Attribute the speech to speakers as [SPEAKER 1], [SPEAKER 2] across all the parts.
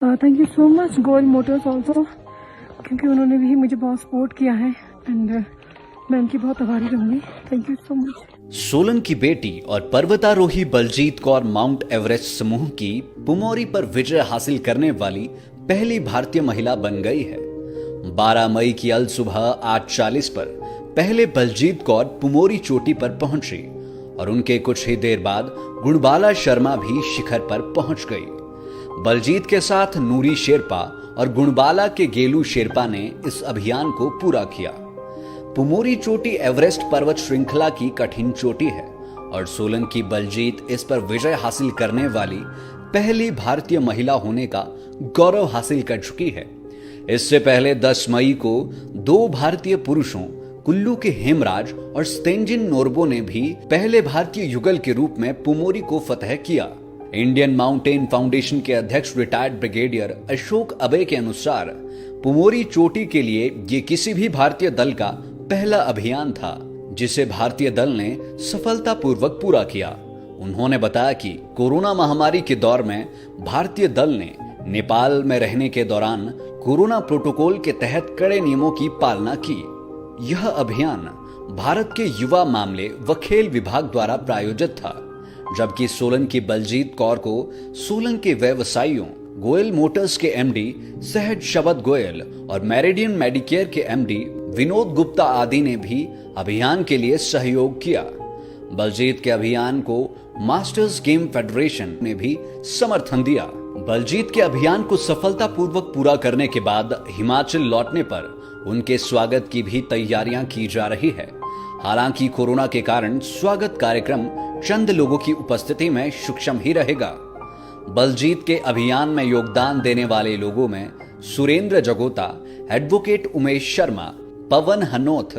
[SPEAKER 1] Thank you so much Goyal Motors also, क्योंकि उन्होंने भी मुझे बहुत सपोर्ट किया है एंड मैं उनकी बहुत आभारी रहूंगी। Thank you so much.
[SPEAKER 2] Solan की बेटी और पर्वतारोही बलजीत कौर माउंट एवरेस्ट समूह की पुमोरी पर विजय हासिल करने वाली पहली भारतीय महिला बन गई है। 12 मई की अल सुबह 8:40 पर पहले बलजीत कौर पुमोरी चोटी पर पहुंची और उनके कुछ ही देर बाद गुणबाला शर्मा भी शिखर पर पहुंच गई। बलजीत के साथ नूरी शेरपा और गुणबाला के गेलू शेरपा ने इस अभियान को पूरा किया। पुमोरी चोटी एवरेस्ट पर्वत श्रृंखला की कठिन चोटी है और सोलन की बलजीत इस पर विजय हासिल करने वाली पहली भारतीय महिला होने का गौरव हासिल कर चुकी है। इससे पहले 10 मई को 2 भारतीय पुरुषों कुल्लू के हेमराज और स्तेंजिन नोर्बो ने भी पहले भारतीय युगल के रूप में पुमोरी को फतह किया। इंडियन माउंटेन फाउंडेशन के अध्यक्ष रिटायर्ड ब्रिगेडियर अशोक अबे के अनुसार पुमोरी चोटी के लिए ये किसी भी भारतीय दल का पहला अभियान था जिसे भारतीय दल ने सफलतापूर्वक पूरा किया। उन्होंने बताया कि कोरोना महामारी के दौर में भारतीय दल ने नेपाल में रहने के दौरान कोरोना प्रोटोकॉल के तहत कड़े नियमों की पालना की। यह अभियान भारत के युवा मामले व खेल विभाग द्वारा प्रायोजित था, जबकि सोलन की बलजीत कौर को सोलन के व्यवसायियों गोयल मोटर्स के एमडी सहज शबद गोयल और मेरिडियन मेडिकेयर के एमडी विनोद गुप्ता आदि ने भी अभियान के लिए सहयोग किया। बलजीत के अभियान को मास्टर्स गेम फेडरेशन ने भी समर्थन दिया। बलजीत के अभियान को सफलतापूर्वक पूरा करने के बाद हिमाचल लौटने पर उनके स्वागत की भी तैयारियां की जा रही है। हालांकि कोरोना के कारण स्वागत कार्यक्रम चंद लोगों की उपस्थिति में सूक्ष्म ही रहेगा। बलजीत के अभियान में योगदान देने वाले लोगों में सुरेंद्र जगोता, एडवोकेट उमेश शर्मा, पवन हनोथ,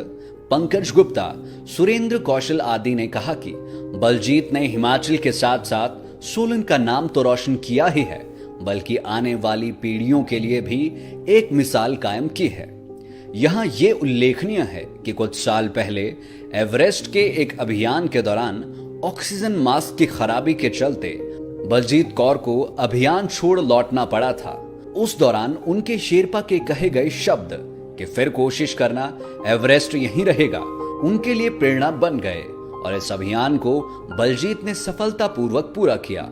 [SPEAKER 2] पंकज गुप्ता, सुरेंद्र कौशल आदि ने कहा कि बलजीत ने हिमाचल के साथ साथ सोलन का नाम तो रोशन किया ही है, बल्कि आने वाली पीढ़ियों के लिए भी एक मिसाल कायम की है। यहाँ ये उल्लेखनीय है कि कुछ साल पहले एवरेस्ट के एक अभियान के दौरान ऑक्सीजन मास्क की खराबी के चलते बलजीत कौर को अभियान छोड़ लौटना पड़ा था। उस दौरान उनके शेरपा के कहे गए शब्द कि फिर कोशिश करना, एवरेस्ट यहीं रहेगा, उनके लिए प्रेरणा बन गए और इस अभियान को बलजीत ने सफलतापूर्वक पूरा किया।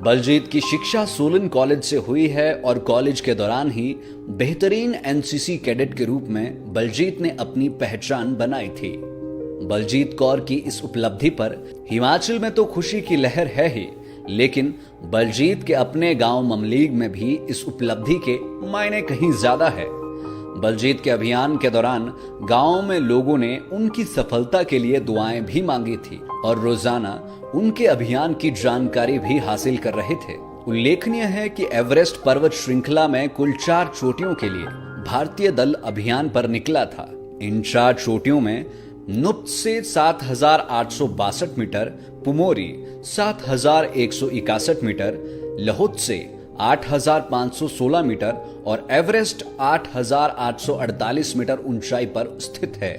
[SPEAKER 2] बलजीत की शिक्षा सोलन कॉलेज से हुई है और कॉलेज के दौरान ही बेहतरीन एनसीसी कैडेट के रूप में बलजीत ने अपनी पहचान बनाई थी। बलजीत कौर की इस उपलब्धि पर हिमाचल में तो खुशी की लहर है ही, लेकिन बलजीत के अपने गांव ममलीग में भी इस उपलब्धि के मायने कहीं ज्यादा है। बलजीत के अभियान के दौरान गांव में लोगों ने उनकी सफलता के लिए दुआएं भी मांगी थी और रोजाना उनके अभियान की जानकारी भी हासिल कर रहे थे। उल्लेखनीय है कि एवरेस्ट पर्वत श्रृंखला में कुल 4 चोटियों के लिए भारतीय दल अभियान पर निकला था। इन 4 चोटियों में नुप्त से 7,862 मीटर, पुमोरी 7,161 मीटर, लहोद से 8,516 मीटर और एवरेस्ट 8,848 मीटर ऊंचाई पर स्थित है।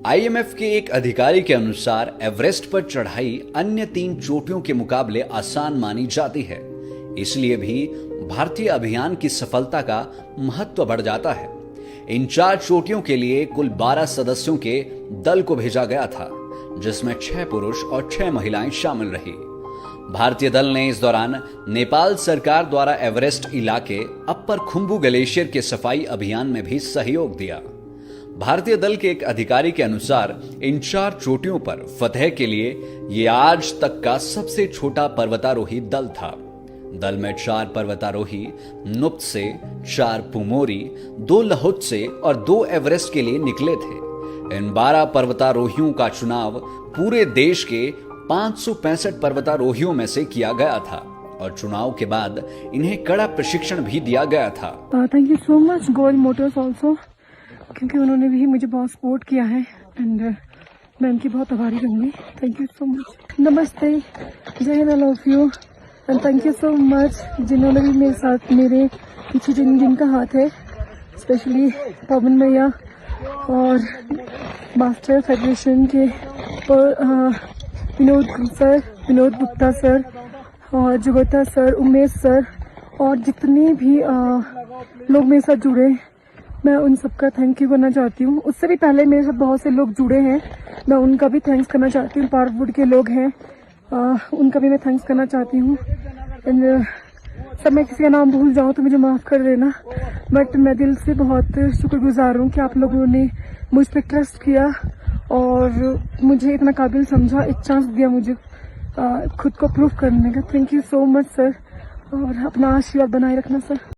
[SPEAKER 2] आईएमएफ के एक अधिकारी के अनुसार एवरेस्ट पर चढ़ाई अन्य 3 चोटियों के मुकाबले आसान मानी जाती है, इसलिए भी भारतीय अभियान की सफलता का महत्व बढ़ जाता है। इन 4 चोटियों के लिए कुल 12 सदस्यों के दल को भेजा गया था, जिसमें 6 पुरुष और 6 महिलाएं शामिल रही। भारतीय दल ने इस दौरान नेपाल सरकार द्वारा एवरेस्ट इलाके अपर खुम्बू ग्लेशियर के सफाई अभियान में भी सहयोग दिया। भारतीय दल के एक अधिकारी के अनुसार इन 4 चोटियों पर फतह के लिए ये आज तक का सबसे छोटा पर्वतारोही दल था। दल में 4 पर्वतारोही नुप्त से, 4 पुमोरी, 2 लहुद से और 2 एवरेस्ट के लिए निकले थे। इन 12 पर्वतारोहियों का चुनाव पूरे देश के 565 पर्वतारोहियों में से किया गया था और चुनाव के बाद इन्हें कड़ा प्रशिक्षण भी दिया गया था।
[SPEAKER 1] Thank you so much Goyal Motors also, क्योंकि उन्होंने भी मुझे बहुत सपोर्ट किया है एंड मैं उनकी बहुत आभारी रहूंगी। Thank you so much. नमस्ते, जय Hind, I love you and thank you so much जिन्होंने भी मेरे साथ, मेरे पीछे जिनका हाथ है, स्पेशली पवन भैया और मास्टर फेडरेशन के और विनोद गुप्ता सर और जगोता सर, उमेश सर और जितने भी लोग मेरे साथ जुड़े, मैं उन सबका थैंक यू करना चाहती हूँ। उससे भी पहले मेरे साथ बहुत से लोग जुड़े हैं, मैं उनका भी थैंक्स करना चाहती हूँ। पार्कवुड के लोग हैं, उनका भी मैं थैंक्स करना चाहती हूँ। एंड सब मैं किसी का नाम भूल जाऊँ तो मुझे माफ़ कर देना, बट मैं दिल से बहुत शुक्रगुजार हूँ कि आप लोगों ने मुझ पर ट्रस्ट किया और मुझे इतना काबिल समझा, एक चांस दिया मुझे खुद को प्रूव करने का। Thank you so much sir, और अपना आशीर्वाद बनाए रखना सर।